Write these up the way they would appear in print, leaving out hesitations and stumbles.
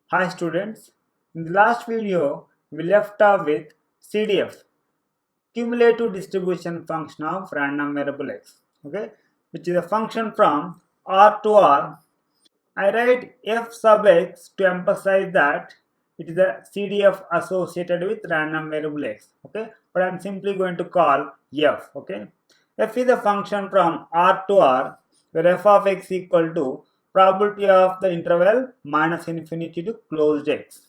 Hi students, in the last video we left off with CDF, Cumulative Distribution Function of Random Variable X, okay, which is a function from R to R. I write f sub x to emphasize that it is a CDF associated with random variable x, okay, but I am simply going to call f, okay. F is a function from R to R where f of x equal to probability of the interval minus infinity to closed x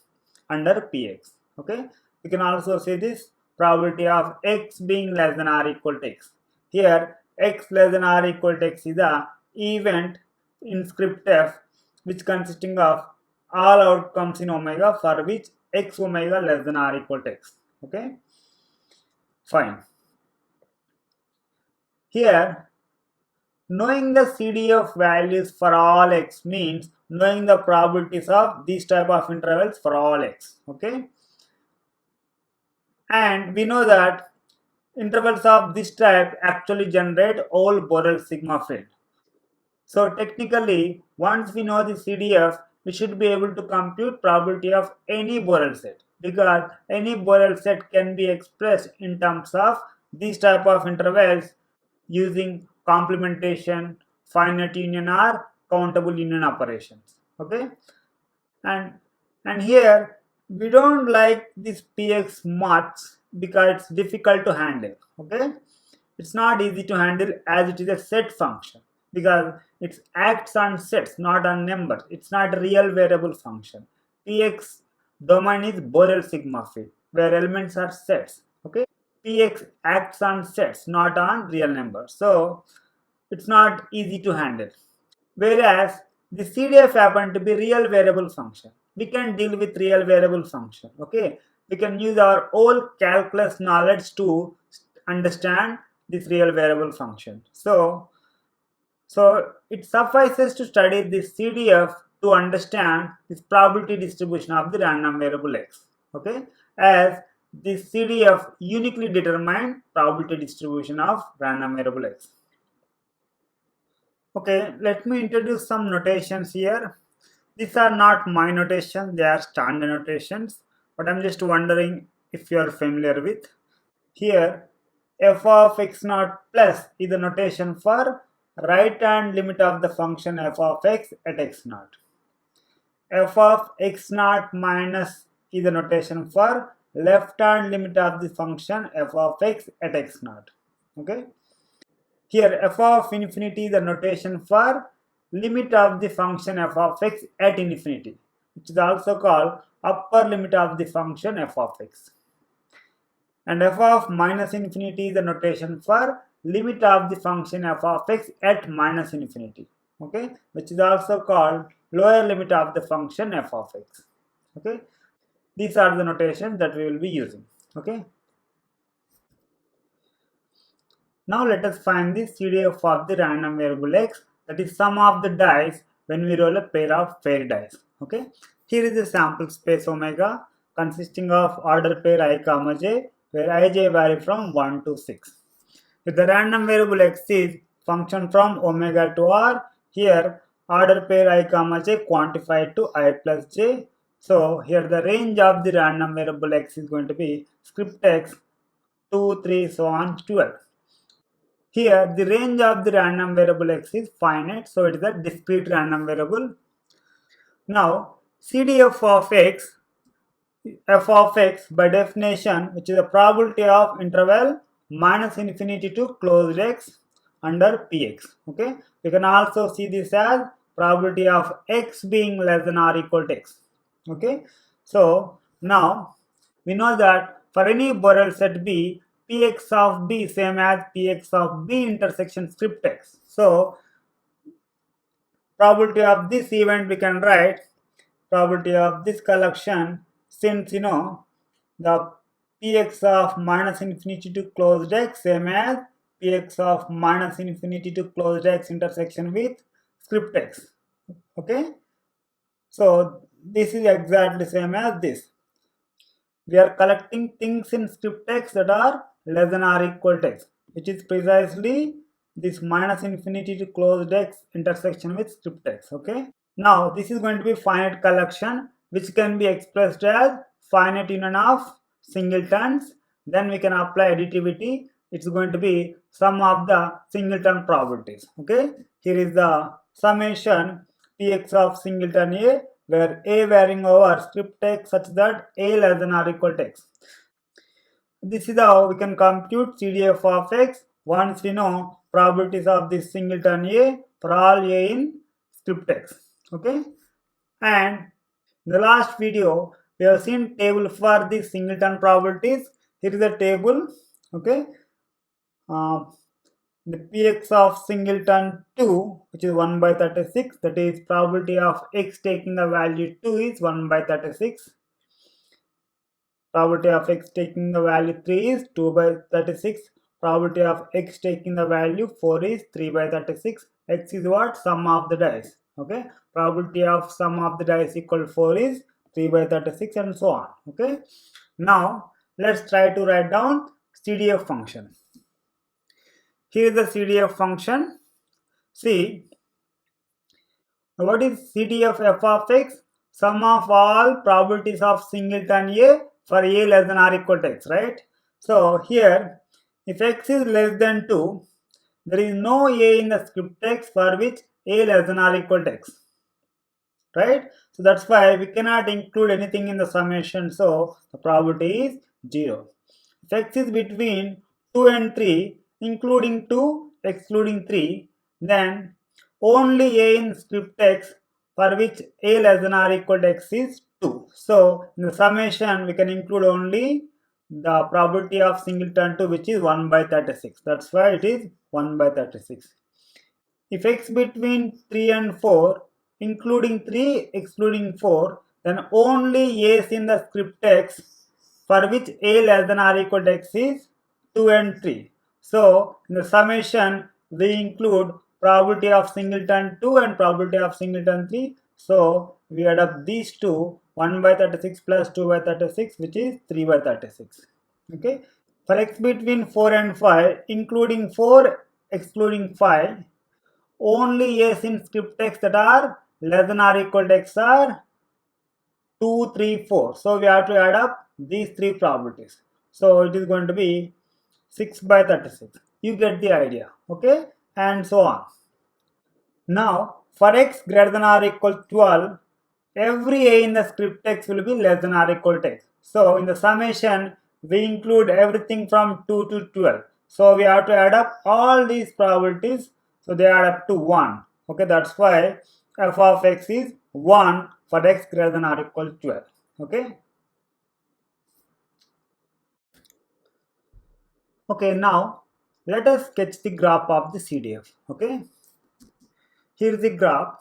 under px, okay. We can also say this probability of x being less than or equal to x. Here x less than or equal to x is the event in script f which consisting of all outcomes in omega for which x omega less than or equal to x, okay. Fine. Here knowing the CDF values for all x means knowing the probabilities of these type of intervals for all x, okay. And we know that intervals of this type actually generate all Borel sigma field. So technically, once we know the CDF, we should be able to compute probability of any Borel set because any Borel set can be expressed in terms of these type of intervals using complementation, finite union or countable union operations. Okay, and here we don't like this px much because it's difficult to handle, okay. It's not easy to handle as it is a set function because it acts on sets, not on numbers. It's not a real variable function. Px domain is Borel sigma field where elements are sets, okay. Px acts on sets, not on real numbers, so it's not easy to handle. Whereas the CDF happen to be real variable function. We can deal with real variable function. Okay, we can use our whole calculus knowledge to understand this real variable function. So it suffices to study this CDF to understand this probability distribution of the random variable x. Okay, as this CDF uniquely determine probability distribution of random variable x. Okay, let me introduce some notations here. These are not my notations, they are standard notations, but I'm just wondering if you are familiar with. Here, f of x naught plus is the notation for right hand limit of the function f of x at x naught. F of x naught minus is the notation for left hand limit of the function f of x at x naught. Okay. Here f of infinity is the notation for limit of the function f of x at infinity, which is also called upper limit of the function f of x. And f of minus infinity is the notation for limit of the function f of x at minus infinity, okay, which is also called lower limit of the function f of x. Okay, these are the notations that we will be using. Okay. Now let us find the CDF of the random variable x, that is sum of the dice when we roll a pair of fair dice. Okay. Here is the sample space omega consisting of order pair I comma j where ij vary from 1 to 6. If the random variable x is function from omega to r, here order pair I comma j quantified to I plus j. So here the range of the random variable x is going to be script x 2, 3, so on 12. Here, the range of the random variable x is finite, so it is a discrete random variable. Now, CDF of x, f of x by definition, which is the probability of interval minus infinity to closed x under px. Okay, we can also see this as probability of x being less than or equal to x. Okay, so now we know that for any Borel set B, px of b same as px of b intersection script x. So probability of this event we can write probability of this collection, since you know the px of minus infinity to closed x same as px of minus infinity to closed x intersection with script x. Okay, so this is exactly same as this. We are collecting things in script x that are less than or equal to x, which is precisely this minus infinity to closed x intersection with script x. Okay. Now this is going to be finite collection which can be expressed as finite union of singletons. Then we can apply additivity. It's going to be sum of the singleton probabilities. Okay, here is the summation px of singleton A, where A varying over script x such that A less than or equal to x. This is how we can compute CDF of x once we know probabilities of this singleton A for all A in script x. Okay, and in the last video we have seen table for the singleton probabilities. Here is the table. Okay, uh, the px of singleton 2, which is 1 by 36, that is probability of x taking the value 2 is 1 by 36. Probability of x taking the value 3 is 2 by 36. Probability of x taking the value 4 is 3 by 36. X is what? Sum of the dice. Okay. Probability of sum of the dice equal 4 is 3 by 36 and so on. Okay. Now let's try to write down CDF function. Here is the CDF function. See, what is CDF f of x? Sum of all probabilities of singleton A for A less than or equal to x, right? So here, if x is less than 2, there is no A in the script x for which A less than or equal to x, right? So that's why we cannot include anything in the summation, so the probability is 0. If x is between 2 and 3, including 2, excluding 3, then only A in script x for which A less than or equal to x is 2. So in the summation we can include only the probability of singleton 2, which is 1 by 36. That's why it is 1 by 36. If x between 3 and 4, including 3, excluding 4, then only A's in the script x for which A less than or equal to x is 2 and 3. So in the summation we include probability of singleton 2 and probability of singleton 3. So we add up these two, 1 by 36 plus 2 by 36, which is 3 by 36. Okay. For x between 4 and 5, including 4, excluding 5, only A's in script x that are less than or equal to x are 2, 3, 4. So we have to add up these three probabilities. So it is going to be 6 by 36. You get the idea. Okay, and so on. Now for x greater than or equal to 12, every A in the script x will be less than or equal to x. So in the summation we include everything from 2 to 12. So we have to add up all these probabilities. So they add up to 1. Okay, that's why f of x is 1 for x greater than or equal to 12. Okay. Okay, now let us sketch the graph of the CDF. Okay. Here is the graph.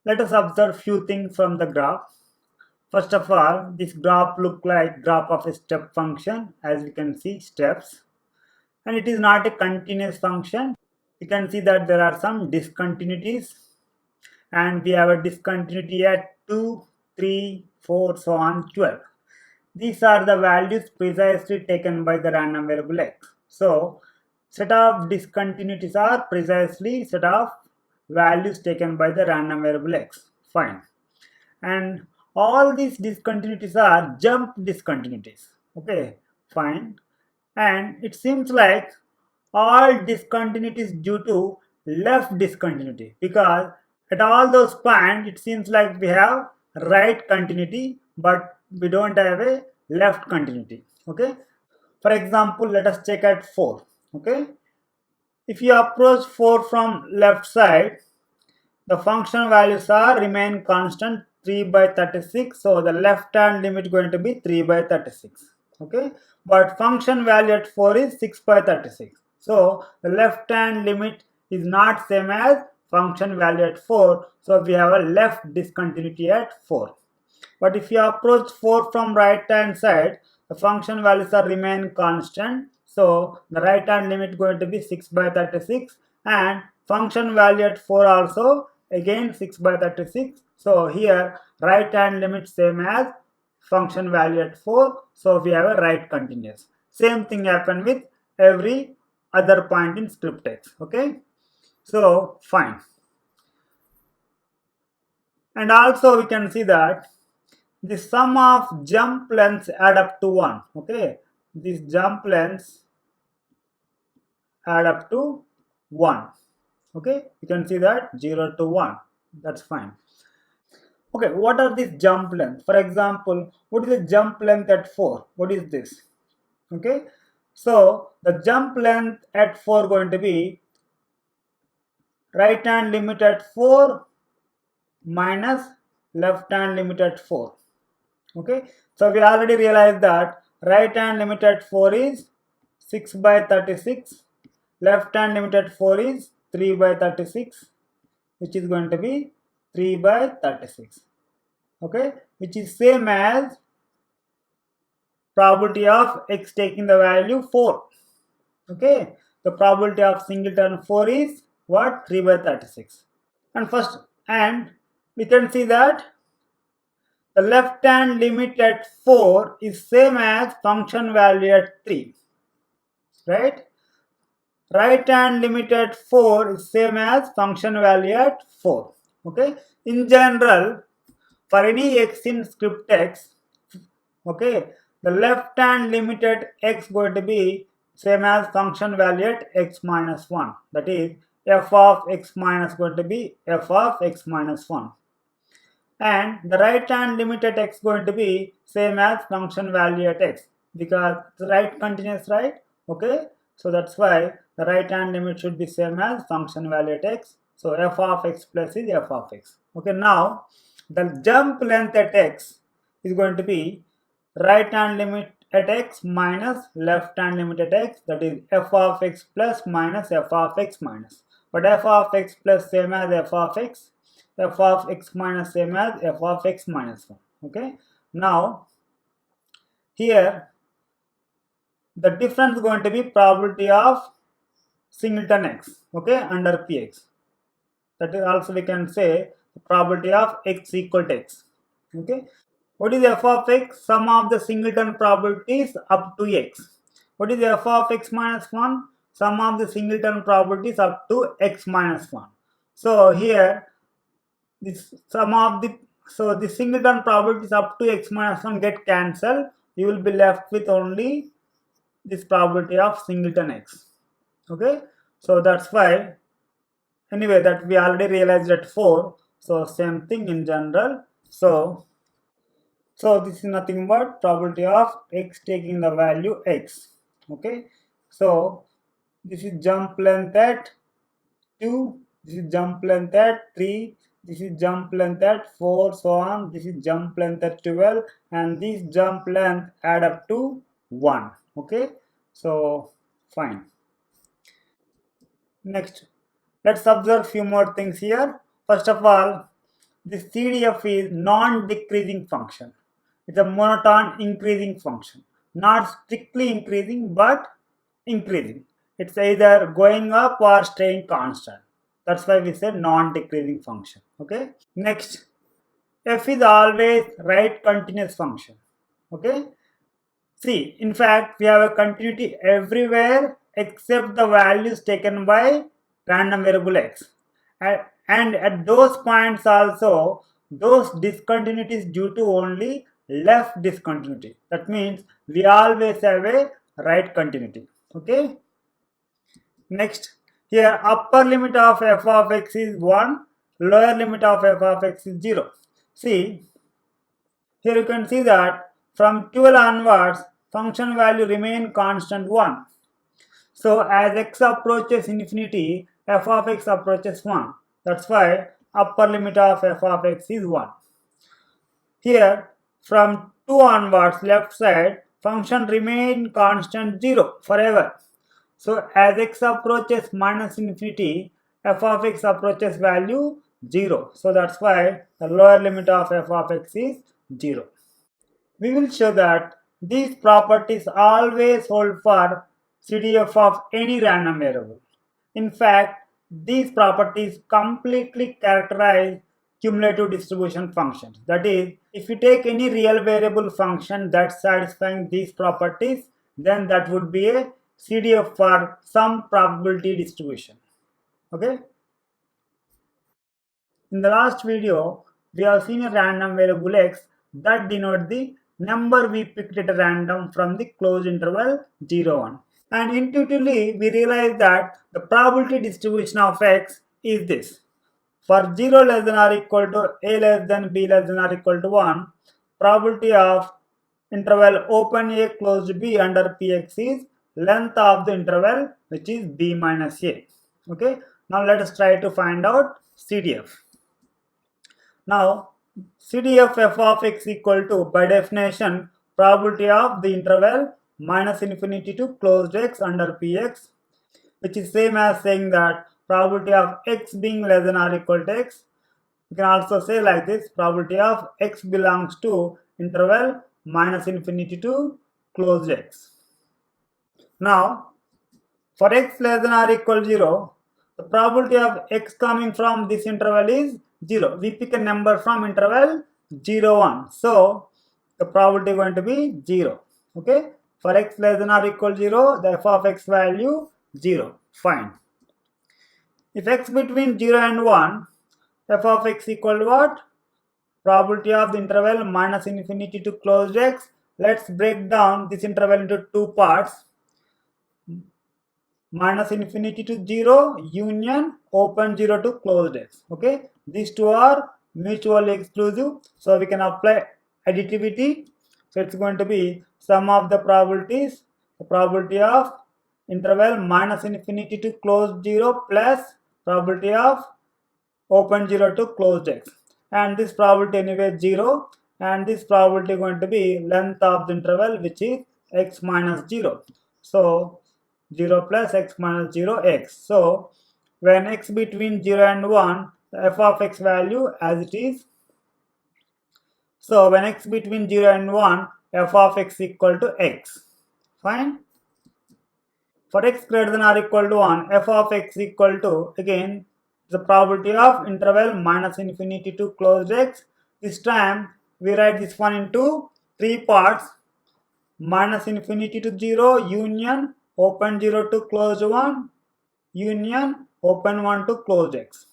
Let us observe few things from the graph. First of all, this graph looks like graph of a step function, as we can see steps, and it is not a continuous function. You can see that there are some discontinuities, and we have a discontinuity at 2, 3, 4, so on 12. These are the values precisely taken by the random variable x. So set of discontinuities are precisely set of values taken by the random variable x. Fine. And all these discontinuities are jump discontinuities. Okay, fine. And it seems like all discontinuities due to left discontinuity, because at all those points it seems like we have right continuity but we don't have a left continuity. Okay, for example, let us check at 4. Okay, if you approach 4 from left side, the function values are remain constant 3 by 36. So the left hand limit going to be 3 by 36. Okay, but function value at 4 is 6 by 36. So the left hand limit is not same as function value at 4. So we have a left discontinuity at 4. But if you approach 4 from right hand side, the function values are remain constant. So the right hand limit going to be 6 by 36, and function value at 4 also again 6 by 36. So here right hand limit same as function value at 4. So we have a right continuous. Same thing happen with every other point in script x. Okay. So fine. And also we can see that the sum of jump lengths add up to 1. Okay, these jump lengths add up to 1. Okay, you can see that 0 to 1. That's fine. Okay, what are these jump lengths? For example, what is the jump length at 4? What is this? Okay, so the jump length at 4 going to be right hand limit at 4 minus left hand limit at 4. Okay, so we already realized that right hand limit at 4 is 6 by 36, left hand limit at 4 is 3 by 36, which is going to be 3 by 36. Okay, which is same as probability of x taking the value 4. Okay, the probability of singleton 4 is what? 3 by 36. And we can see that the left hand limit at 4 is same as function value at 3, right? Right hand limit at 4 is same as function value at 4. Okay, in general, for any x in script x, okay, the left hand limit at x going to be same as function value at x minus 1. That is, f of x minus going to be f of x minus 1. And the right hand limit at x going to be same as function value at x, because the right continuous, right? Okay, so that's why the right hand limit should be same as function value at x. So f of x plus is f of x. Okay, now the jump length at x is going to be right hand limit at x minus left hand limit at x, that is f of x plus minus f of x minus. But f of x plus same as f of x, f of x minus same as f of x minus 1. Okay, now here the difference is going to be probability of singleton x, okay, under px. That is also we can say the probability of x equal to x. Okay, what is f of x? Sum of the singleton probabilities up to x. What is f of x minus 1? Sum of the singleton probabilities up to x minus 1. So here this sum of the, so the singleton probabilities up to x minus 1 get cancelled. You will be left with only this probability of singleton x. Okay, so that's why, anyway, that we already realized at 4. So same thing in general. So this is nothing but probability of x taking the value x. Okay, so this is jump length at 2, this is jump length at 3, this is jump length at 4, so on, this is jump length at 12, and this jump length add up to 1. Okay, so fine. Next, let's observe few more things here. First of all, the CDF is non-decreasing function. It's a monotone increasing function, not strictly increasing but increasing. It's either going up or staying constant. That's why we say non-decreasing function. Okay. Next, f is always right continuous function. Okay. See, in fact, we have a continuity everywhere except the values taken by random variable x. And at those points also, those discontinuities due to only left discontinuity. That means we always have a right continuity. Okay. Next, here upper limit of f of x is 1, lower limit of f of x is 0. See, here you can see that from 12 onwards, function value remain constant 1. So as x approaches infinity, f of x approaches 1. That's why upper limit of f of x is 1. Here from 2 onwards, left side, function remain constant 0 forever. So as x approaches minus infinity, f of x approaches value 0. So that's why the lower limit of f of x is 0. We will show that these properties always hold for CDF of any random variable. In fact, these properties completely characterize cumulative distribution functions. That is, if you take any real variable function that's satisfying these properties, then that would be a CDF for some probability distribution. Okay. In the last video, we have seen a random variable x that denote the number we picked at random from the closed interval 0, 1. And intuitively, we realize that the probability distribution of x is this. For 0 less than or equal to a less than b less than or equal to 1, probability of interval open a closed b under px is length of the interval, which is b minus a. Okay, now let us try to find out CDF. Now, CDF f of x equal to, by definition, probability of the interval minus infinity to closed x under px, which is same as saying that probability of x being less than or equal to x. You can also say like this, probability of x belongs to interval minus infinity to closed x. Now, for x less than or equal to 0, the probability of x coming from this interval is 0. We pick a number from interval 0, 1. So, the probability is going to be 0. Okay. For x less than or equal to 0, the f of x value 0. Fine. If x between 0 and 1, f of x equal to what? Probability of the interval minus infinity to closed x. Let's break down this interval into two parts. Minus infinity to 0 union open 0 to closed x. Okay, these two are mutually exclusive, so we can apply additivity. So it's going to be sum of the probabilities, the probability of interval minus infinity to closed 0 plus probability of open 0 to closed x, and this probability anyway 0, and this probability going to be length of the interval, which is x minus 0. So 0 plus x minus 0 x. So when x between 0 and 1, the f of x value as it is. So when x between 0 and 1, f of x equal to x. Fine. For x greater than or equal to 1, f of x equal to, again, the probability of interval minus infinity to closed x. This time we write this one into three parts. Minus infinity to 0 union open 0 to closed 1 union open 1 to closed x.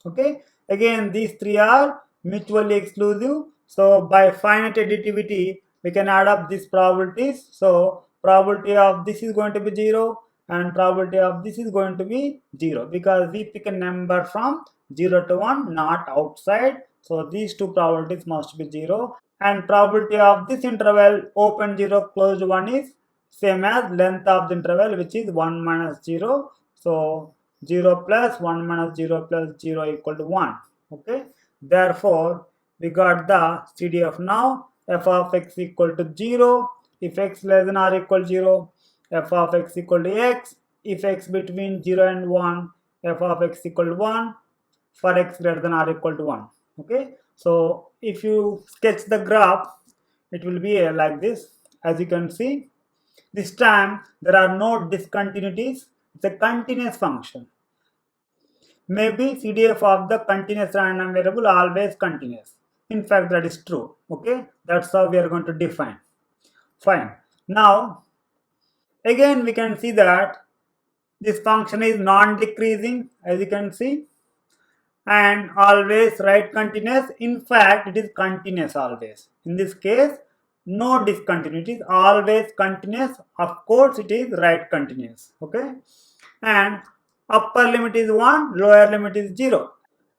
Okay, again these three are mutually exclusive, so by finite additivity we can add up these probabilities. So probability of this is going to be 0 and probability of this is going to be 0, because we pick a number from 0 to 1, not outside. So these two probabilities must be 0, and probability of this interval open 0 closed 1 is same as length of the interval, which is 1 minus 0. So 0 plus 1 minus 0 plus 0 equal to 1. Okay, therefore we got the CDF now. F of x equal to 0 if x less than or equal to 0, f of x equal to x if x between 0 and 1, f of x equal to 1 for x greater than or equal to 1. Okay, so if you sketch the graph, it will be like this. As you can see, this time there are no discontinuities. It's a continuous function. Maybe CDF of the continuous random variable always continuous. In fact, that is true. Okay, that's how we are going to define. Fine. Now, again we can see that this function is non-decreasing, as you can see, and always right continuous. In fact, it is continuous always. In this case, no discontinuities, always continuous. Of course, it is right continuous. Okay, and upper limit is 1, lower limit is 0.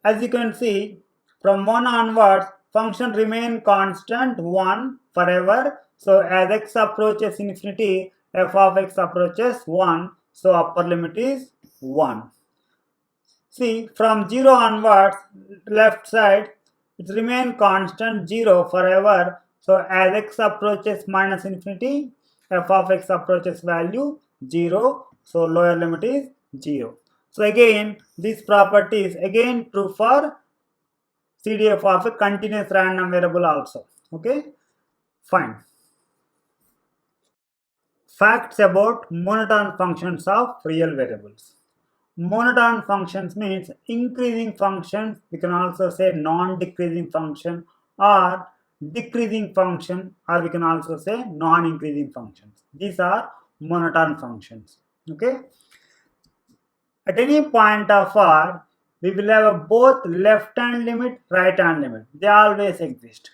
As you can see, from 1 onwards, function remain constant 1 forever. So as x approaches infinity, f of x approaches 1. So upper limit is 1. See, from 0 onwards, left side, it remain constant 0 forever. So as x approaches minus infinity, f of x approaches value 0. So lower limit is 0. So again, these properties again true for CDF of a continuous random variable also. Okay, fine. Facts about monotone functions of real variables. Monotone functions means increasing functions. We can also say non-decreasing function or decreasing function, or we can also say non-increasing functions. These are monotone functions. Okay. At any point of r, we will have a both left hand limit, right hand limit. They always exist.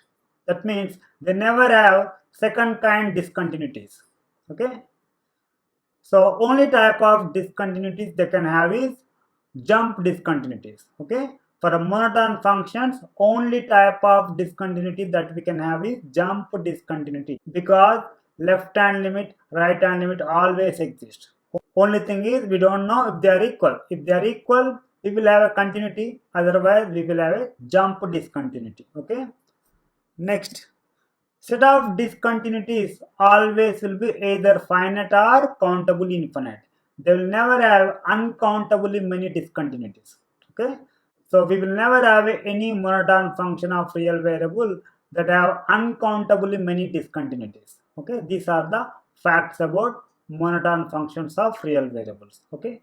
That means they never have second kind discontinuities. Okay. So only type of discontinuities they can have is jump discontinuities. Okay. For a monotone functions, only type of discontinuity that we can have is jump discontinuity because left hand limit, right hand limit always exist. Only thing is we don't know if they are equal. If they are equal, we will have a continuity. Otherwise, we will have a jump discontinuity. Okay. Next, set of discontinuities always will be either finite or countable infinite. They will never have uncountably many discontinuities. Okay. So we will never have any monotone function of real variable that have uncountably many discontinuities. Okay. These are the facts about monotone functions of real variables. Okay.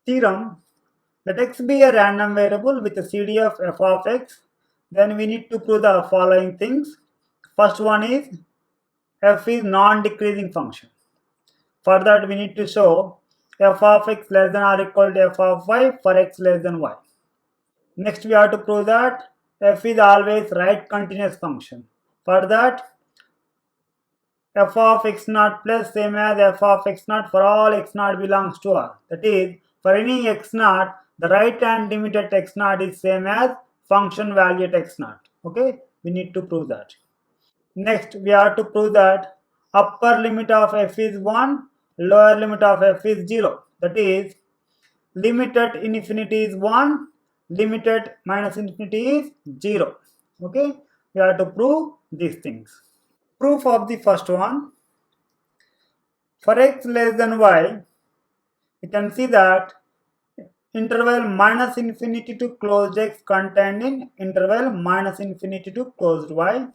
Theorem. Let x be a random variable with a CD of f of x. Then we need to prove the following things. First one is f is non-decreasing function. For that we need to show f of x less than or equal to f of y for x less than y. Next we have to prove that f is always right continuous function. For that f of x naught plus same as f of x naught for all x naught belongs to R. That is, for any x naught, the right hand limit at x naught is same as function value at x naught. Okay, we need to prove that. Next, we have to prove that upper limit of f is 1, lower limit of f is 0. That is, limit at infinity is 1, limit at minus infinity is 0. Okay, we have to prove these things. Proof of the first one. For x less than y, you can see that interval minus infinity to closed x contained in interval minus infinity to closed y.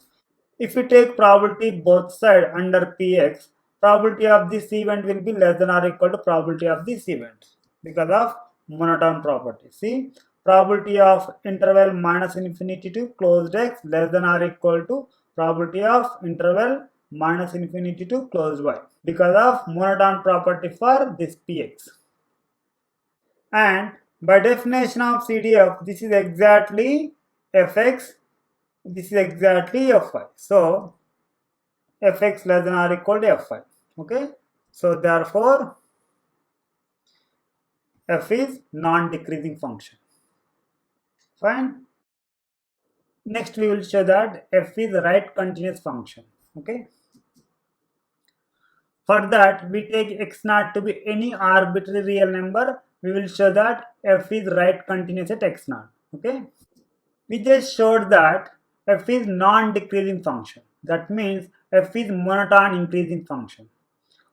If we take probability both sides under px, probability of this event will be less than or equal to probability of this event because of monotone property. See, probability of interval minus infinity to closed x less than or equal to probability of interval minus infinity to closed y because of monotone property for this px. And by definition of CDF, this is exactly fx, this is exactly fy. So fx less than or equal to fy. Okay, so therefore f is non-decreasing function. Fine. Next we will show that f is a right continuous function. Okay. For that we take x naught to be any arbitrary real number. We will show that f is right continuous at x naught. Okay. We just showed that f is non-decreasing function. That means f is monotone increasing function.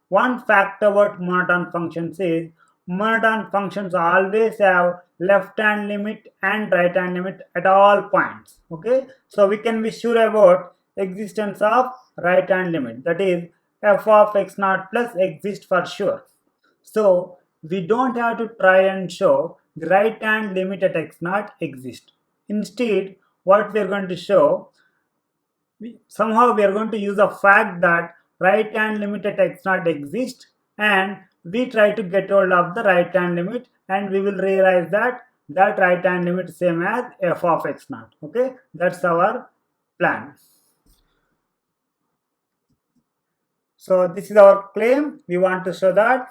One fact about monotone functions is monotone functions always have left hand limit and right hand limit at all points. Okay, so we can be sure about existence of right hand limit, that is f of x naught plus exists for sure. So we don't have to try and show the right hand limit at x naught exists. Instead, what we are going to show, somehow we are going to use the fact that right hand limit at x naught exists, and we try to get hold of the right hand limit, and we will realize that that right hand limit is same as f of x naught. Okay, that's our plan. So this is our claim. We want to show that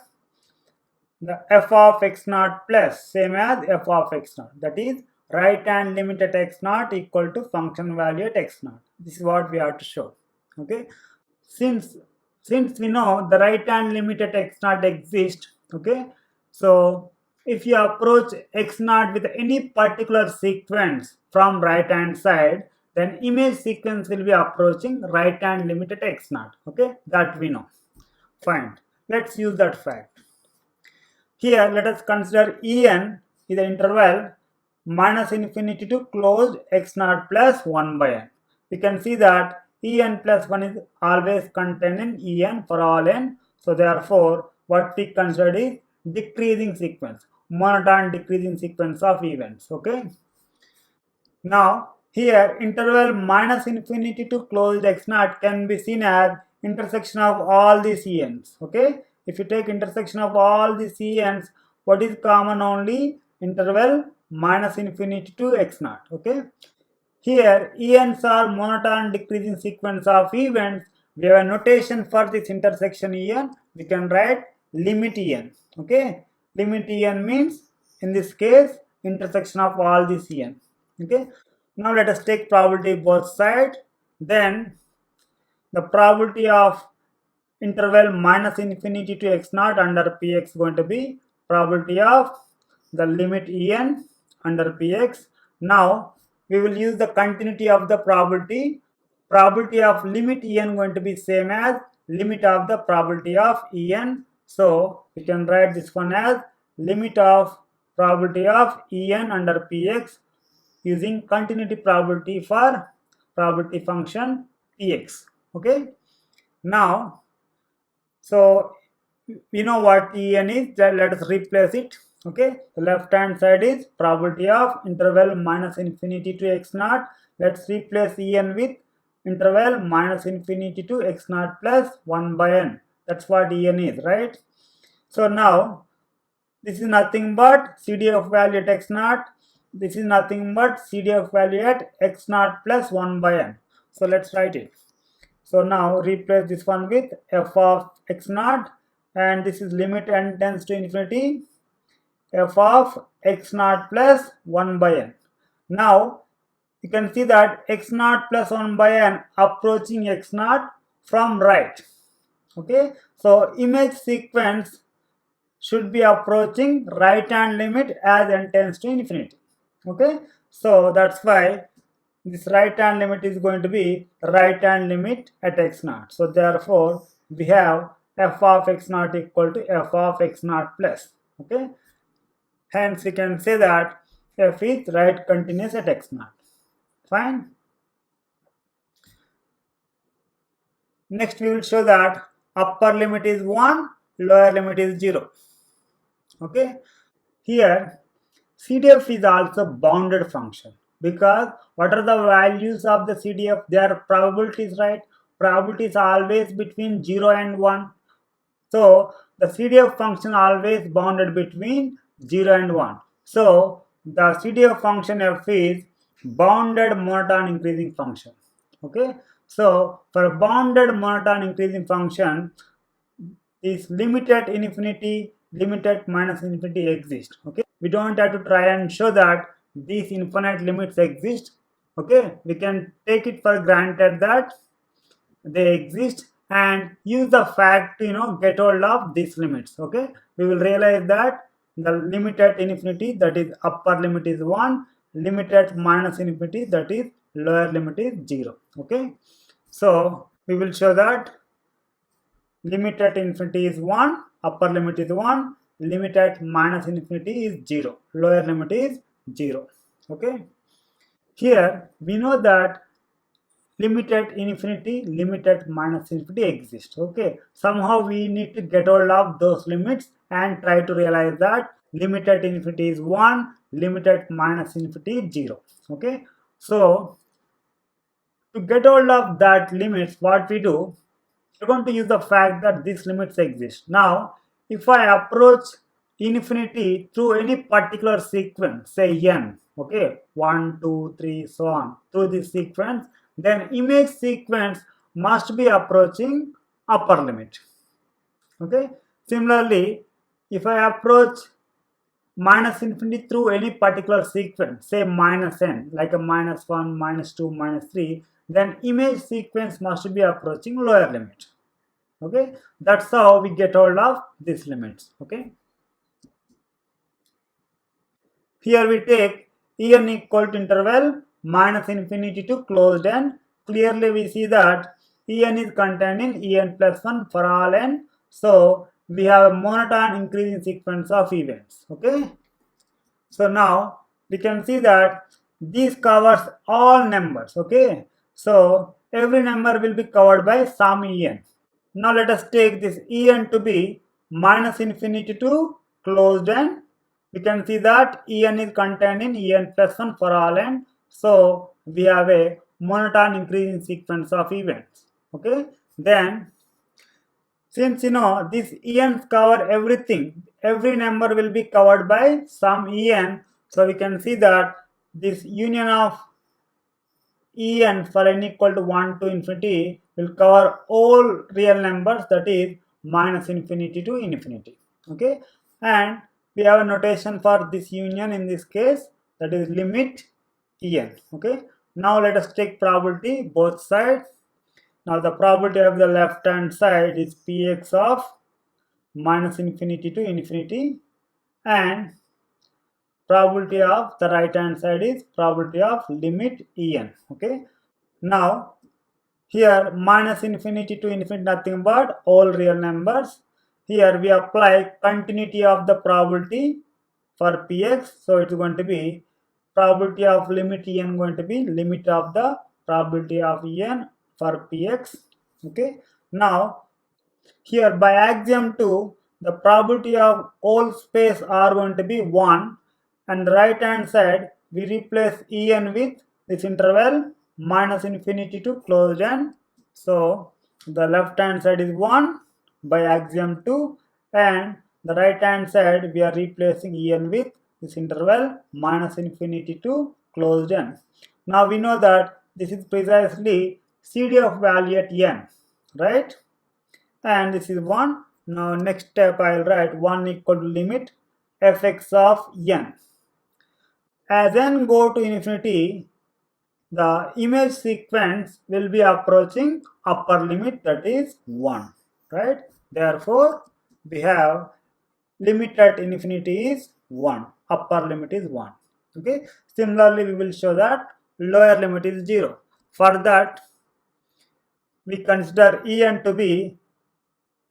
the f of x naught plus same as f of x naught, that is right hand limit at x naught equal to function value at x naught. This is what we have to show. Okay, since we know the right hand limit at x naught exists. Okay, so if you approach x naught with any particular sequence from right hand side, then image sequence will be approaching right hand limit at x naught. Okay, that we know. Fine, let's use that fact. Here, let us consider En is the interval minus infinity to closed x naught plus 1 by n. We can see that En plus 1 is always contained in En for all n. So therefore, what we considered is decreasing sequence, monotone decreasing sequence of events. Okay. Now, here interval minus infinity to closed x naught can be seen as intersection of all these Ens. Okay. If you take intersection of all these Ens, what is common only? Interval minus infinity to x naught. Okay. Here, ENs are monotone decreasing sequence of events. We have a notation for this intersection EN. We can write limit EN. Okay. Limit EN means, in this case, intersection of all these EN. Okay. Now let us take probability both sides. Then the probability of interval minus infinity to x naught under px going to be probability of the limit En under px. Now we will use the continuity of the probability. Probability of limit En going to be same as limit of the probability of En. So we can write this one as limit of probability of En under px using continuity probability for probability function px. Okay. Now, so we know what En is, let us replace it. Okay, the left hand side is probability of interval minus infinity to x naught. Let's replace En with interval minus infinity to x naught plus 1 by n. That's what En is, right? So now this is nothing but CDF value at x naught. This is nothing but CDF value at x naught plus 1 by n. So let's write it. So now replace this one with f of x naught, and this is limit n tends to infinity f of x naught plus 1 by n. Now you can see that x naught plus 1 by n approaching x naught from right. Okay, so image sequence should be approaching right hand limit as n tends to infinity. Okay, so that's why this right hand limit is going to be right hand limit at x naught. So therefore we have f of x naught equal to f of x naught plus. Okay, hence we can say that f is right continuous at x naught. Fine. Next we will show that upper limit is 1, lower limit is 0. Okay, here CDF is also bounded function, because what are the values of the CDF? They are probabilities, right? Probability is always between 0 and 1. So the CDF function always bounded between 0 and 1. So the CDF function f is bounded monotone increasing function. Okay. So for a bounded monotone increasing function, is limit at infinity, limit at minus infinity exist. Okay, we don't have to try and show that these infinite limits exist. Okay, we can take it for granted that they exist and use the fact to get hold of these limits. Okay, we will realize that the limit at infinity, that is upper limit, is 1, limit at minus infinity, that is lower limit, is 0. Okay, so we will show that limit at infinity is 1, upper limit is 1, limit at minus infinity is 0, lower limit is 0. Okay, here we know that limit at infinity, limit at minus infinity exists. Okay, somehow we need to get hold of those limits and try to realize that limit at infinity is 1, limit at minus infinity is 0. Okay, so to get hold of that limits, what we do, we're going to use the fact that these limits exist. Now, if I approach infinity through any particular sequence, say n, okay, 1, 2, 3, so on, through this sequence, then image sequence must be approaching upper limit. Okay. Similarly, if I approach minus infinity through any particular sequence, say minus n, like a minus 1, minus 2, minus 3, then image sequence must be approaching lower limit. Okay, that's how we get hold of these limits. Okay, here we take En equal to interval minus infinity to closed n. Clearly we see that En is contained in En plus 1 for all n. So we have a monotone increasing sequence of events. Okay, so now we can see that this covers all numbers. Okay, so every number will be covered by some En. Now let us take this En to be minus infinity to closed n. We can see that En is contained in En plus 1 for all n. So we have a monotone increasing sequence of events. Okay, then Since these ENs cover everything, every number will be covered by some EN. So we can see that this union of En for n equal to 1 to infinity will cover all real numbers, that is minus infinity to infinity. Okay, and we have a notation for this union in this case, that is limit En. Okay, now let us take probability both sides. Now the probability of the left hand side is Px of minus infinity to infinity, and probability of the right hand side is probability of limit En. Okay, now here minus infinity to infinity nothing but all real numbers. Here we apply continuity of the probability for Px. So it's going to be probability of limit En going to be limit of the probability of En for Px. Okay. Now here by axiom 2, the probability of all space are going to be 1, and right hand side we replace En with this interval minus infinity to closed end. So the left hand side is 1 by axiom 2, and the right hand side we are replacing En with this interval minus infinity to closed end. Now we know that this is precisely CD of value at n, right? And this is 1. Now next step I'll write 1 equal to limit fx of n. As n go to infinity, the image sequence will be approaching upper limit, that is 1, right? Therefore we have limit at infinity is 1, upper limit is 1. Okay, similarly we will show that lower limit is 0. For that we consider En to be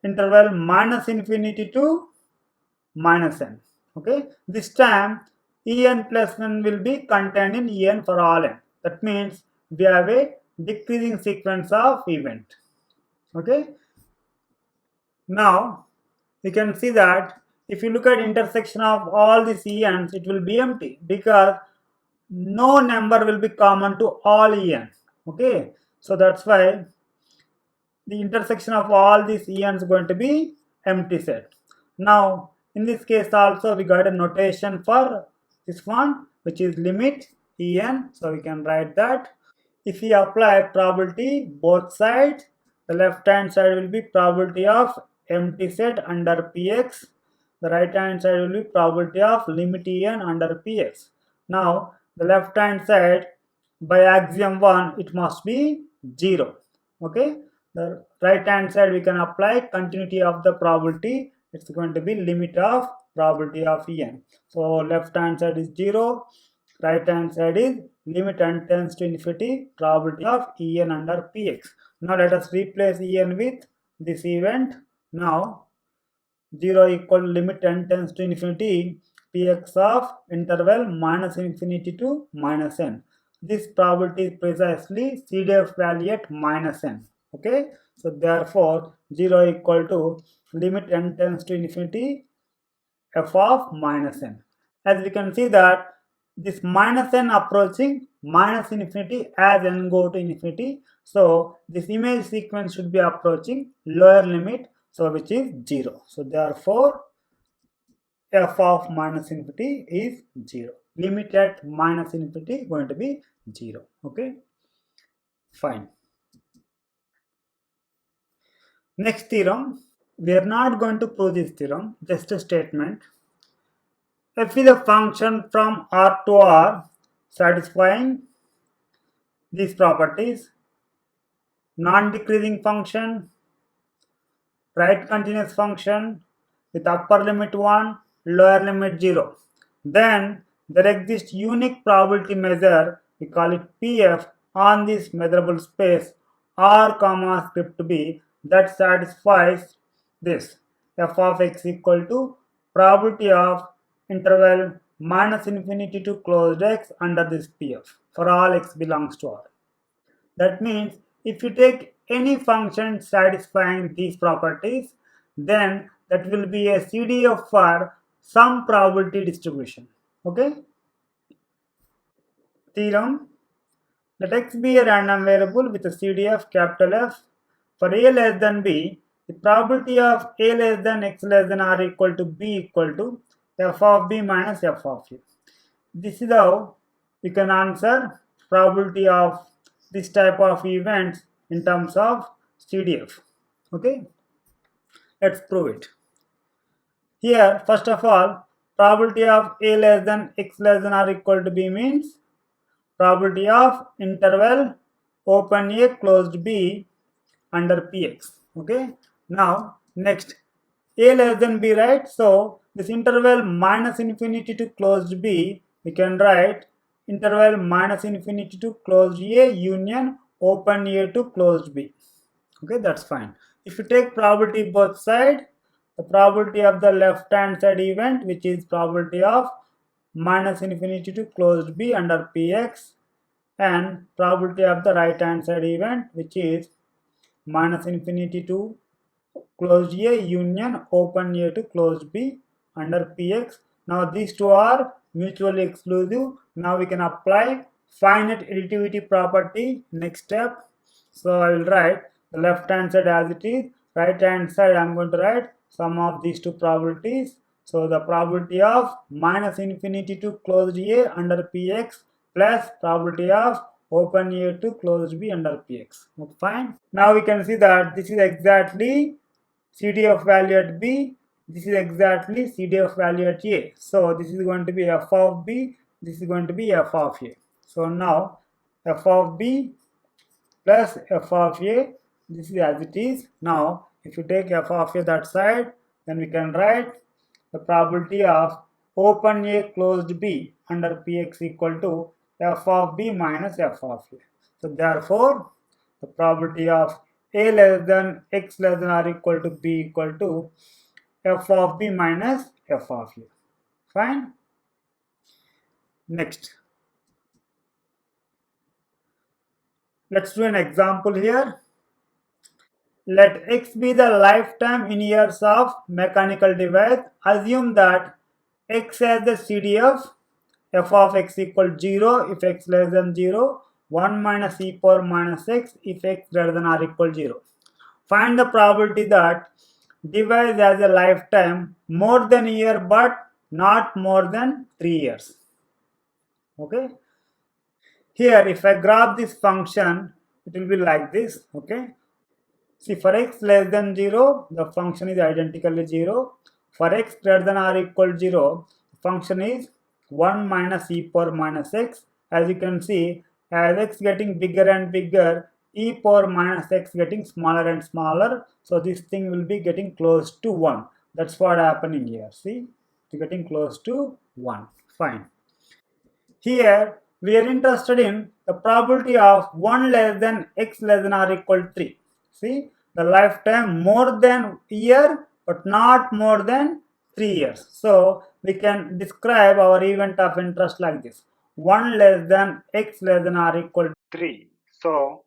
interval minus infinity to minus n. Okay, this time En plus 1 will be contained in En for all n. That means we have a decreasing sequence of event. Okay, now you can see that if you look at intersection of all these Ens, it will be empty because no number will be common to all En. Okay, so that's why the intersection of all these Ens is going to be empty set. Now in this case also we got a notation for this one, which is limit En. So we can write that. If we apply probability both sides, the left hand side will be probability of empty set under Px. The right hand side will be probability of limit En under Px. Now the left hand side by axiom 1 it must be 0. Okay, the right hand side we can apply continuity of the probability. It's going to be limit of probability of En. So left hand side is 0, right hand side is limit n tends to infinity probability of En under Px. Now let us replace En with this event. Now 0 equal to limit n tends to infinity Px of interval minus infinity to minus n. This probability is precisely CDF value at minus n. Okay, so therefore 0 equal to limit n tends to infinity f of minus n. As we can see that this minus n approaching minus infinity as n go to infinity. So this image sequence should be approaching lower limit, so which is 0. So therefore f of minus infinity is 0. Limit at minus infinity going to be 0. Okay, fine. Next theorem. We are not going to prove this theorem, just a statement. F is a function from R to R satisfying these properties: non-decreasing function, right continuous function with upper limit 1, lower limit 0. Then there exists unique probability measure, we call it PF, on this measurable space R comma script B that satisfies this f of x equal to probability of interval minus infinity to closed x under this PF for all x belongs to R. That means if you take any function satisfying these properties, then that will be a CDF for some probability distribution. Okay? Theorem. Let x be a random variable with a CDF capital F for a less than b. the probability of a less than x less than or equal to b equal to f of b minus f of a. This is how you can answer probability of this type of events in terms of CDF. Okay, let's prove it. Here, first of all, probability of a less than x less than or equal to b means probability of interval open A closed B under Px. Okay. Now next, A less than B, right? So this interval minus infinity to closed B, we can write interval minus infinity to closed A union open A to closed B. Okay, that's fine. If you take probability both sides, the probability of the left hand side event, which is probability of minus infinity to closed B under Px, and probability of the right hand side event, which is minus infinity to closed A union open A to closed B under Px. Now these two are mutually exclusive. Now we can apply finite additivity property. Next step. So I will write the left hand side as it is. Right hand side I am going to write sum of these two probabilities. So the probability of minus infinity to closed A under Px plus probability of open A to closed B under Px. Okay, fine. Now we can see that this is exactly CDF value at B. This is exactly CDF value at A. So this is going to be f of B. This is going to be f of A. So now f of B plus f of A. This is as it is. Now if you take f of A that side, then we can write the probability of open A closed B under Px equal to f of B minus f of A. So therefore, the probability of A less than x less than or equal to B equal to f of B minus f of A. Fine. Next, let's do an example here. Let x be the lifetime in years of mechanical device. Assume that x has the CDF f of x equal 0 if x less than 0, 1 minus e power minus x if x greater than or equal 0. Find the probability that device has a lifetime more than a year but not more than 3 years. Okay. Here if I grab this function, it will be like this. Okay. See, for x less than 0, the function is identically 0. For x greater than or equal 0, the function is 1 minus e power minus x. As you can see, as x getting bigger and bigger, e power minus x getting smaller and smaller. So this thing will be getting close to 1. That's what happening here. See, it's getting close to 1. Fine. Here, we are interested in the probability of 1 less than x less than or equal to 3. See, the lifetime more than year but not more than 3 years. So, we can describe our event of interest like this. 1 less than x less than or equal to 3. So,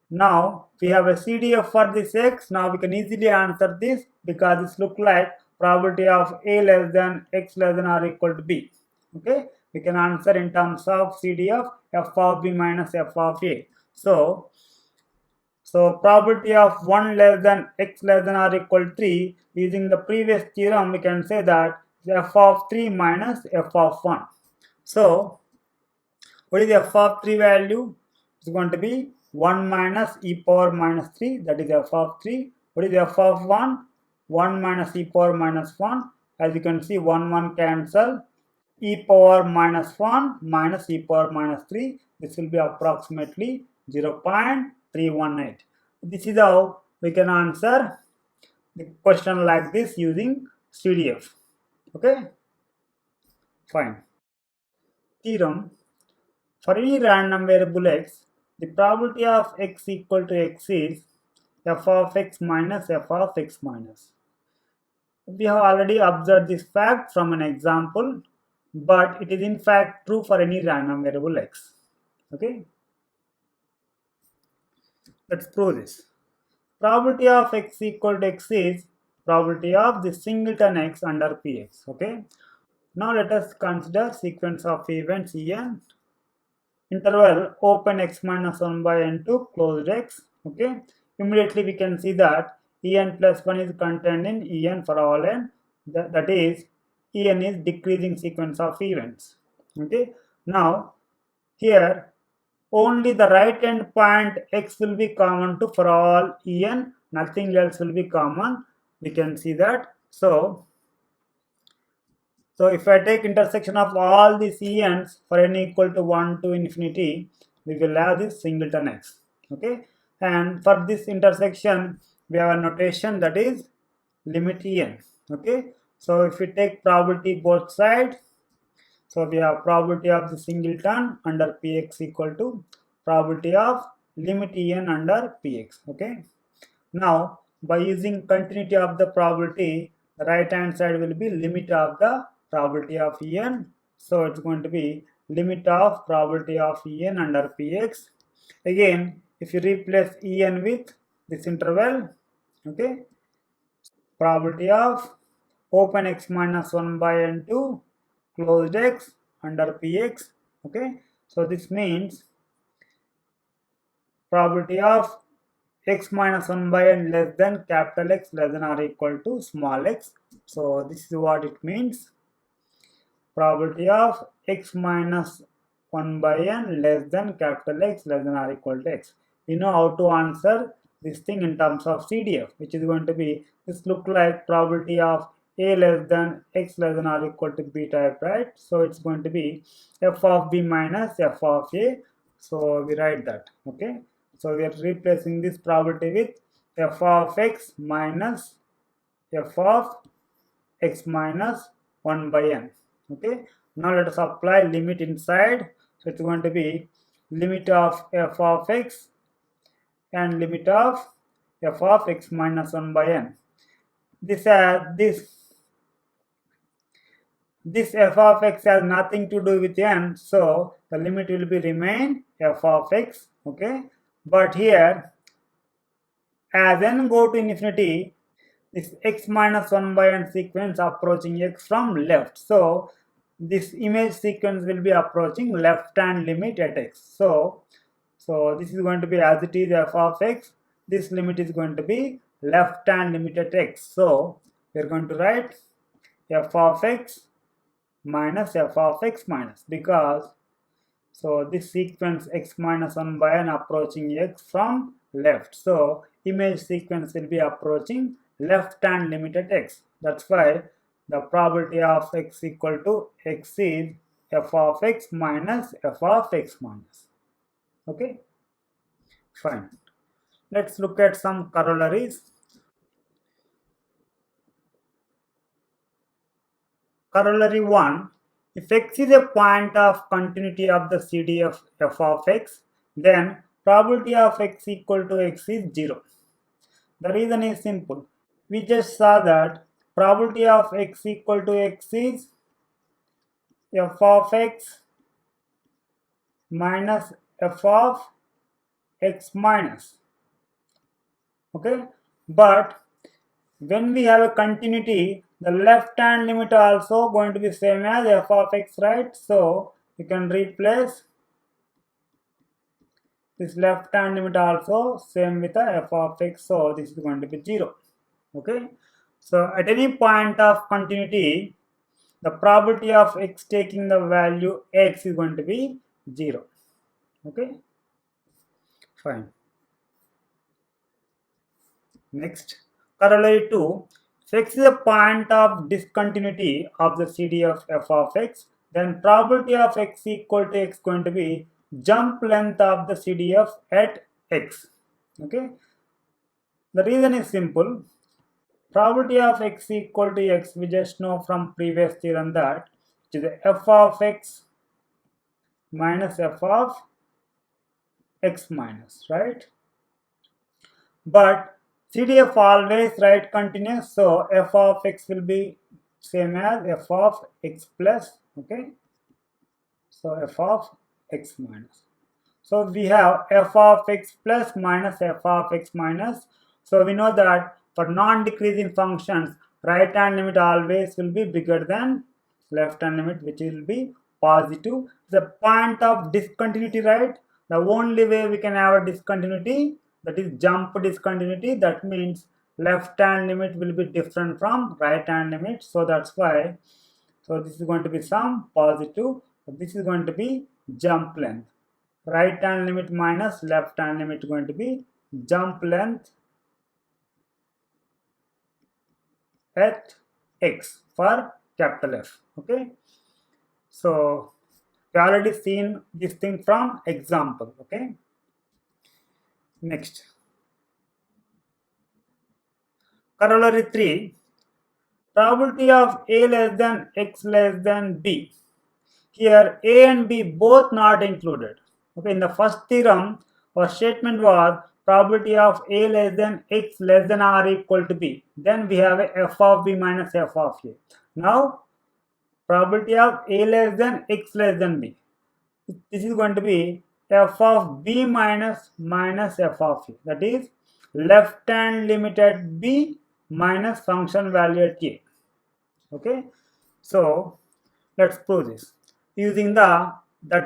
now we have a CDF for this x. Now we can easily answer this because this look like probability of a less than x less than or equal to b. Okay, we can answer in terms of CDF f of b minus f of a. So probability of 1 less than x less than or equal to 3, using the previous theorem we can say that f of 3 minus f of 1. So what is f of 3 value? It's going to be 1 minus e power minus 3, that is f of 3. What is f of 1? 1 minus e power minus 1. As you can see, 1 cancel. E power minus 1 minus e power minus 3. This will be approximately 0.318. This is how we can answer the question like this using CDF. Okay? Fine. Theorem. For any random variable x, the probability of x equal to x is f of x minus f of x minus. We have already observed this fact from an example, but it is in fact true for any random variable x. Okay? Let's prove this. Probability of x equal to x is probability of the singleton x under Px. Okay? Now let us consider sequence of events En. Interval open x minus 1 by n to closed x. Okay, immediately we can see that En plus 1 is contained in En for all n. That is, En is decreasing sequence of events. Okay. Now, here only the right hand point x will be common to for all En, nothing else will be common. We can see that. So if I take intersection of all these En's for n equal to 1 to infinity, we will have this singleton x. Okay, and for this intersection, we have a notation that is limit En. Okay, so if we take probability both sides, so we have probability of the singleton under Px equal to probability of limit En under Px. Okay, now by using continuity of the probability, the right hand side will be limit of the probability of En. So it's going to be limit of probability of En under Px. Again, if you replace En with this interval, okay, probability of open x minus 1 by n to closed x under Px. Okay, so this means probability of x minus 1 by n less than capital X less than or equal to small x. So this is what it means. Probability of x minus 1 by n less than capital X less than or equal to x. We know how to answer this thing in terms of CDF, which is going to be, this look like probability of a less than x less than or equal to b type, right? So it's going to be f of b minus f of a. So we write that. Okay, so we are replacing this probability with f of x minus f of x minus 1 by n. Okay, now let us apply limit inside. So it's going to be limit of f of x and limit of f of x minus 1 by n. This f of x has nothing to do with n, so the limit will be remain f of x. Okay, but here as n go to infinity, this x minus 1 by n sequence approaching x from left. So this image sequence will be approaching left hand limit at x. So this is going to be as it is f of x. This limit is going to be left hand limit at x. So we are going to write f of x minus f of x minus, because so this sequence x minus 1 by n approaching x from left. So image sequence will be approaching left hand limit at x. That's why the probability of x equal to x is f of x minus f of x minus. Okay, fine. Let's look at some corollaries. Corollary 1. If x is a point of continuity of the CDF f of x, then probability of x equal to x is 0. The reason is simple. We just saw that probability of x equal to x is f of x minus f of x minus. Okay, but when we have a continuity, the left hand limit also going to be same as f of x, right? So you can replace this left hand limit also same with the f of x. So this is going to be 0. Okay, so at any point of continuity, the probability of x taking the value x is going to be 0. Okay, fine. Next, corollary 2. If x is a point of discontinuity of the CD of f of x, then probability of x equal to x going to be jump length of the CDF at x. Okay, the reason is simple. Probability of x equal to x, we just know from previous theorem that it is f of x minus f of x minus, right? But CDF always right continuous, so f of x will be same as f of x plus. Okay, so f of x minus. So we have f of x plus minus f of x minus. So we know that for non-decreasing functions, right hand limit always will be bigger than left hand limit, which will be positive. The point of discontinuity, right? The only way we can have a discontinuity, that is jump discontinuity. That means left hand limit will be different from right hand limit. So that's why, so this is going to be some positive. This is going to be jump length. Right hand limit minus left hand limit going to be jump length at x for capital F. Okay. So we already seen this thing from example. Okay. Next. Corollary 3. Probability of A less than X less than B. Here A and B both not included. Okay, in the first theorem, our statement was probability of A less than X less than or equal to B. Then we have a f of B minus f of A. Now probability of A less than X less than B. This is going to be f of B minus f of A. That is left hand limit at B minus function value at A. Okay, so let's prove this using that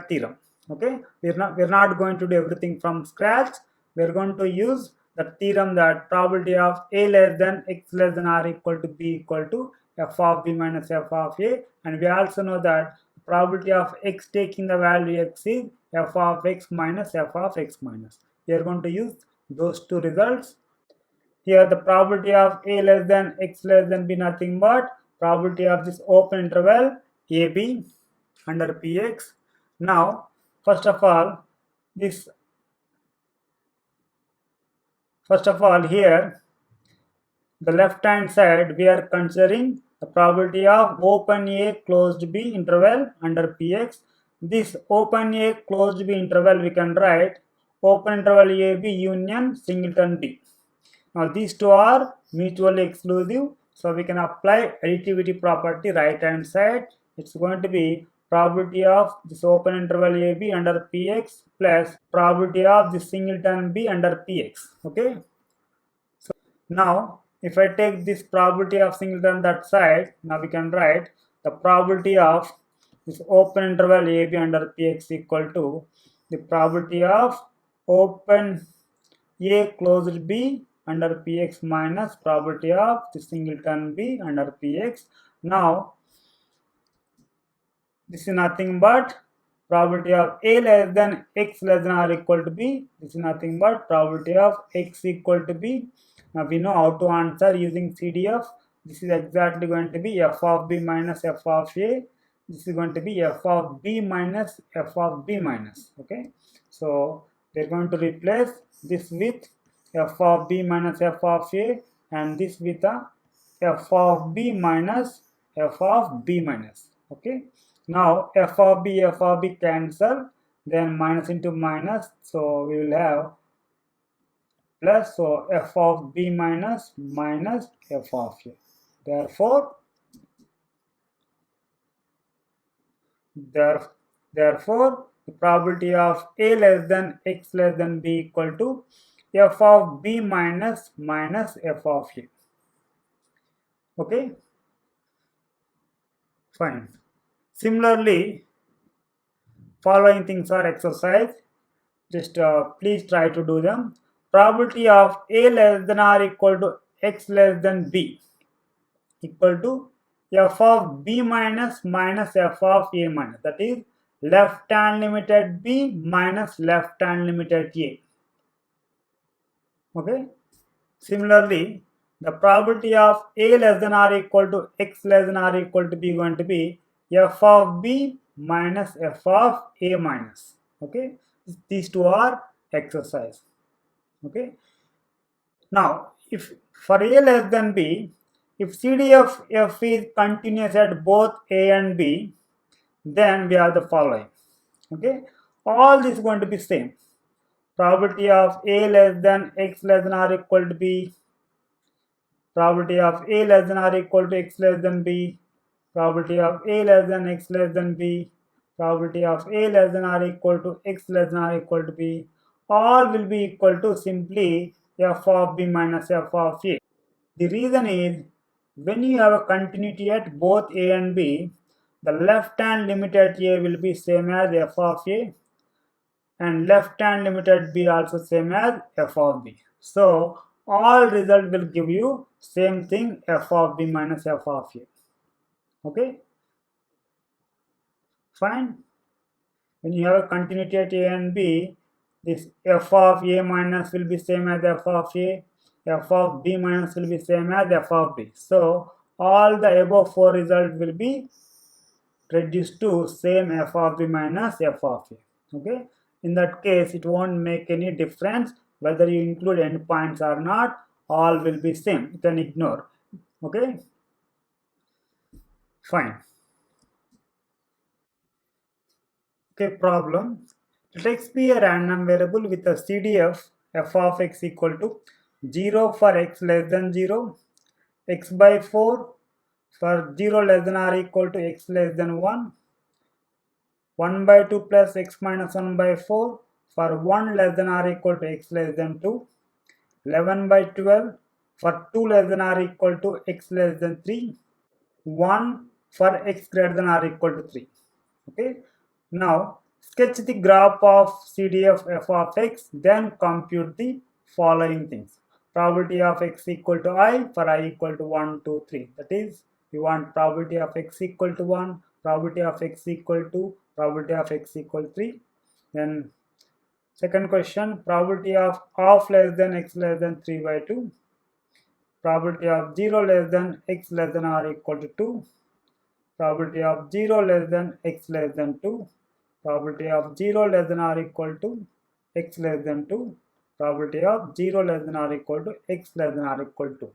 theorem. Okay, we're not going to do everything from scratch. We're going to use the theorem that probability of A less than X less than or equal to B equal to f of B minus f of A, and we also know that probability of X taking the value X is f of X minus f of X minus. We are going to use those two results. Here the probability of A less than X less than B nothing but probability of this open interval AB under Px. Now, first of all, here the left hand side we are considering the probability of open A closed B interval under Px. This open A closed B interval we can write open interval AB union singleton B. Now these two are mutually exclusive, so we can apply additivity property right hand side. It's going to be probability of this open interval AB under Px plus probability of this singleton B under Px. Okay. So now if I take this probability of singleton that side, now we can write the probability of this open interval AB under Px equal to the probability of open A closed B under Px minus probability of the singleton B under Px. Now this is nothing but probability of A less than X less than or equal to B. This is nothing but probability of X equal to B. Now we know how to answer using CDF. This is exactly going to be f of B minus f of A. This is going to be f of B minus f of B minus. Okay. So we're going to replace this with f of B minus f of A and this with a f of B minus f of B minus. Okay. Now f of B cancel, then minus into minus, so we will have plus, so f of B minus minus f of A. Therefore, the probability of A less than X less than B equal to f of B minus f of A. Okay, fine. Similarly, following things are exercise. Just please try to do them. Probability of A less than or equal to X less than B equal to f of B minus f of A minus. That is left hand limit at B minus left hand limit at A. Okay. Similarly, the probability of A less than or equal to X less than or equal to B going to be f of B minus f of A minus. Okay. These two are exercise. Okay. Now, if for A less than B, if CDF f is continuous at both A and B, then we have the following. Okay. All this is going to be same. Probability of A less than X less than or equal to B, probability of A less than or equal to X less than B, probability of A less than X less than B, probability of A less than or equal to X less than or equal to B, all will be equal to simply f of B minus f of A. The reason is, when you have a continuity at both A and B, the left hand limit at A will be same as f of A and left hand limit at B also same as f of B. So all result will give you same thing, f of b minus f of a. Okay, fine. When you have a continuity at a and b, this f of a minus will be same as f of a, f of b minus will be same as f of b. So all the above four results will be reduced to same f of b minus f of a. Okay, in that case it won't make any difference whether you include endpoints or not, all will be same, you can ignore. Okay, fine. Okay, problem. Let x be a random variable with a CDF f of x equal to 0 for x less than 0, x by 4 for 0 less than or equal to x less than 1, 1 by 2 plus x minus 1 by 4 for 1 less than or equal to x less than 2, 11 by 12 for 2 less than or equal to x less than 3, 1 for x greater than or equal to 3. Okay, now sketch the graph of CDF f of x, then compute the following things. Probability of x equal to I for I equal to 1, 2, 3. That is, you want probability of x equal to 1, probability of x equal to, probability of x equal to 3. Then second question, probability of less than x less than 3 by 2, probability of 0 less than x less than or equal to 2, probability of 0 less than x less than 2, probability of 0 less than or equal to x less than 2, probability of 0 less than or equal to x less than or equal to.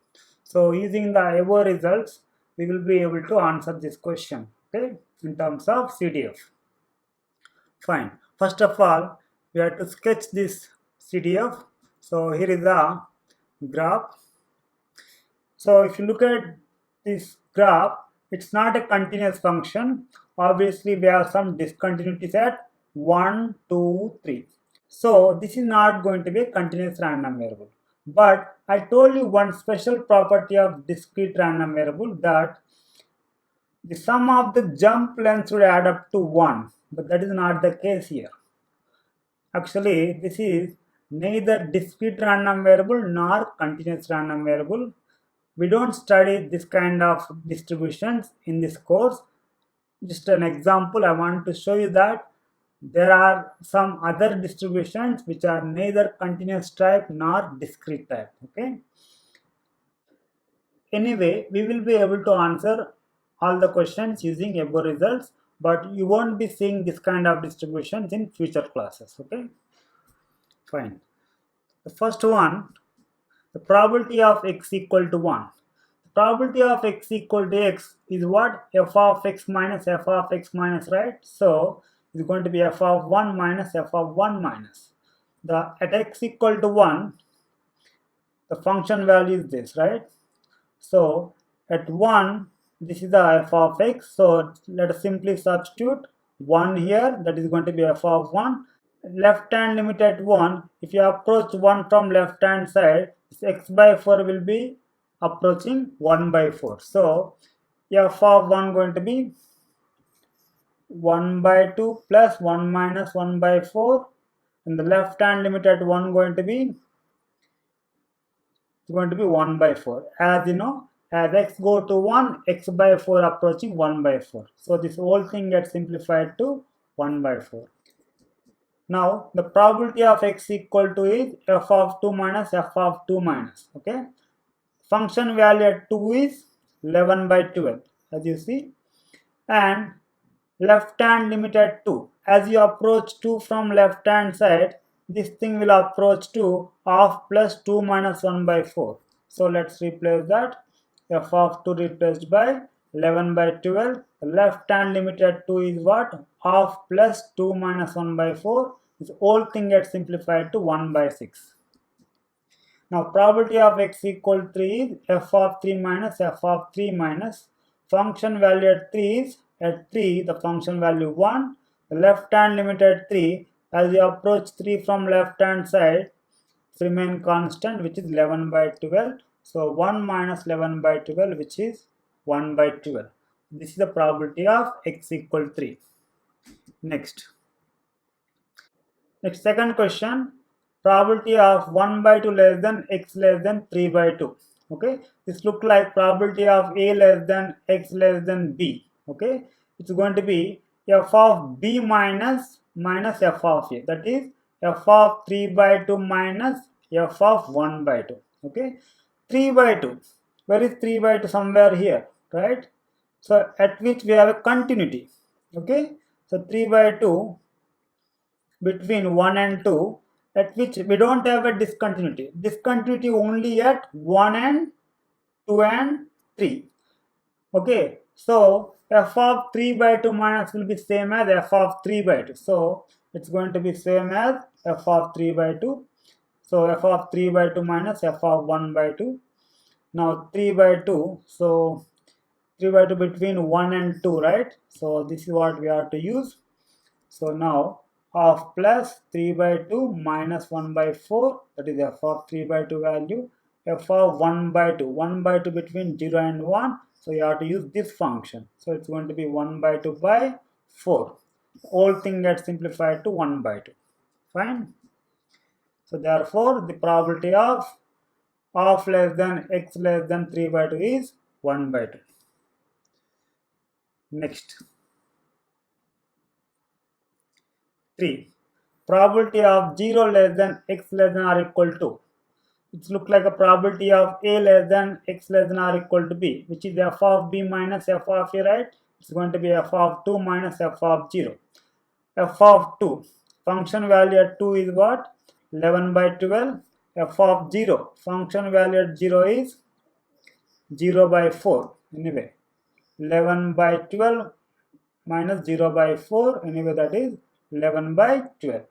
So using the above results, we will be able to answer this question, okay, in terms of CDF. Fine. First of all, we have to sketch this CDF. So here is the graph. So if you look at this graph, it's not a continuous function. Obviously, we have some discontinuities at 1, 2, 3. So this is not going to be a continuous random variable. But I told you one special property of discrete random variable, that the sum of the jump lengths would add up to 1. But that is not the case here. Actually, this is neither discrete random variable nor continuous random variable. We don't study this kind of distributions in this course. Just an example, I want to show you that there are some other distributions which are neither continuous type nor discrete type. Okay. Anyway, we will be able to answer all the questions using above results, but you won't be seeing this kind of distributions in future classes. Okay. Fine. The first one, the probability of x equal to 1. The probability of x equal to x is what? F of x minus f of x minus, right? So it's going to be f of 1 minus f of 1 minus. At x equal to 1, the function value is this, right? So at 1, this is the f of x. So let us simply substitute 1 here. That is going to be f of 1. Left hand limit at 1, if you approach 1 from left hand side, x by 4 will be approaching 1 by 4. So f of 1 going to be 1 by 2 plus 1 minus 1 by 4, and the left hand limit at 1 going to be 1 by 4. As you know, as x go to 1, x by 4 approaching 1 by 4. So this whole thing gets simplified to 1 by 4. Now the probability of x equal to is f of 2 minus f of 2 minus. Okay. Function value at 2 is 11 by 12, as you see. And left hand limit at 2. As you approach 2 from left hand side, this thing will approach to half plus 2 minus 1 by 4. So let's replace that. F of 2 replaced by 11 by 12. The left hand limit at 2 is what? Half plus 2 minus 1 by 4. This whole thing gets simplified to 1 by 6. Now probability of x equal to 3 is f of 3 minus f of 3 minus. Function value at 3 is, at 3 the function value 1. The left hand limit at 3, as you approach 3 from left hand side, remain constant, which is 11 by 12. So 1 minus 11 by 12, which is 1 by 12. This is the probability of x equal to 3. Next second question. probability of 1 by 2 less than x less than 3 by 2. Okay, this look like probability of a less than x less than b. Okay, it's going to be f of b minus f of a, that is f of 3 by 2 minus f of 1 by 2. Okay, 3 by 2, where is 3 by 2? Somewhere here, right? So at which we have a continuity. Okay, so 3 by 2 between 1 and 2, at which we don't have a discontinuity. Discontinuity only at 1 and 2 and 3. Okay, so f of 3 by 2 minus will be same as f of 3 by 2. So it's going to be same as f of 3 by 2. So f of 3 by 2 minus f of 1 by 2. Now 3 by 2. So 3 by 2 between 1 and 2, right? So this is what we have to use. So now of plus 3 by 2 minus 1 by 4, that is f of 3 by 2 value, f of 1 by 2, 1 by 2 between 0 and 1, so you have to use this function. So it's going to be 1 by 2 by 4. Whole thing gets simplified to 1 by 2. Fine. So therefore the probability of less than x less than 3 by 2 is 1 by 2. Next. 3. Probability of 0 less than x less than or equal to. It looks like a probability of a less than x less than or equal to b, which is f of b minus f of a, right? It's going to be f of 2 minus f of 0. F of 2. Function value at 2 is what? 11 by 12. F of 0. Function value at 0 is 0 by 4. Anyway, 11 by 12 minus 0 by 4. Anyway, that is 11 by 12.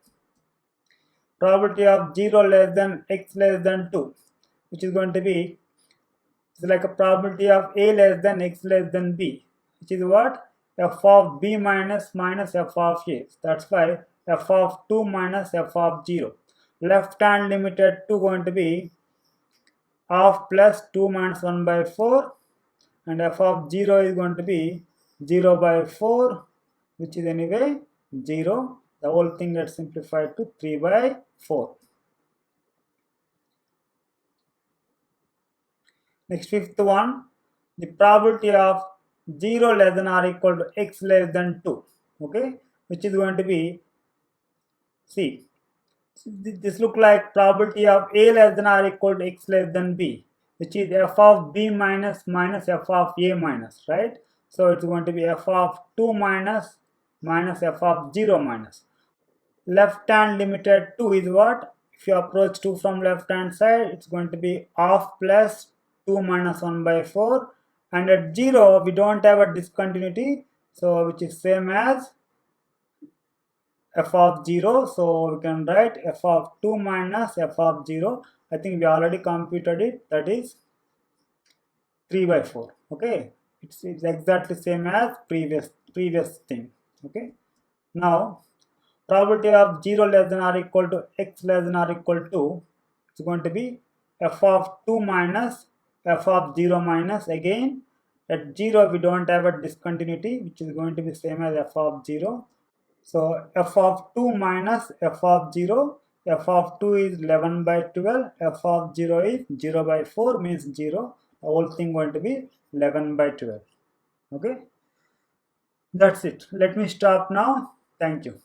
Probability of 0 less than x less than 2, which is going to be, it's like a probability of a less than x less than b, which is what? F of b minus f of a. That's why f of 2 minus f of 0. Left hand limit at 2 going to be of plus 2 minus 1 by 4, and f of 0 is going to be 0 by 4, which is anyway 0. The whole thing gets simplified to 3 by 4. Next, fifth one, the probability of 0 less than or equal to x less than 2, okay, which is going to be, see, this look like probability of a less than or equal to x less than b, which is f of b minus f of a minus, right? So it's going to be f of 2 minus f of 0 minus. Left hand limit at 2 is what? If you approach 2 from left hand side, it's going to be of plus 2 minus 1 by 4, and at 0 we don't have a discontinuity, so which is same as f of 0. So we can write f of 2 minus f of 0. I think we already computed it, that is 3 by 4. Okay, it's exactly same as previous thing. Okay, now probability of 0 less than or equal to x less than or equal to, it's going to be f of 2 minus f of 0 minus, again at 0 we don't have a discontinuity, which is going to be same as f of 0. So f of 2 minus f of 0, f of 2 is 11 by 12, f of 0 is 0 by 4, means 0. The whole thing going to be 11 by 12. Okay, that's it. Let me stop now. Thank you.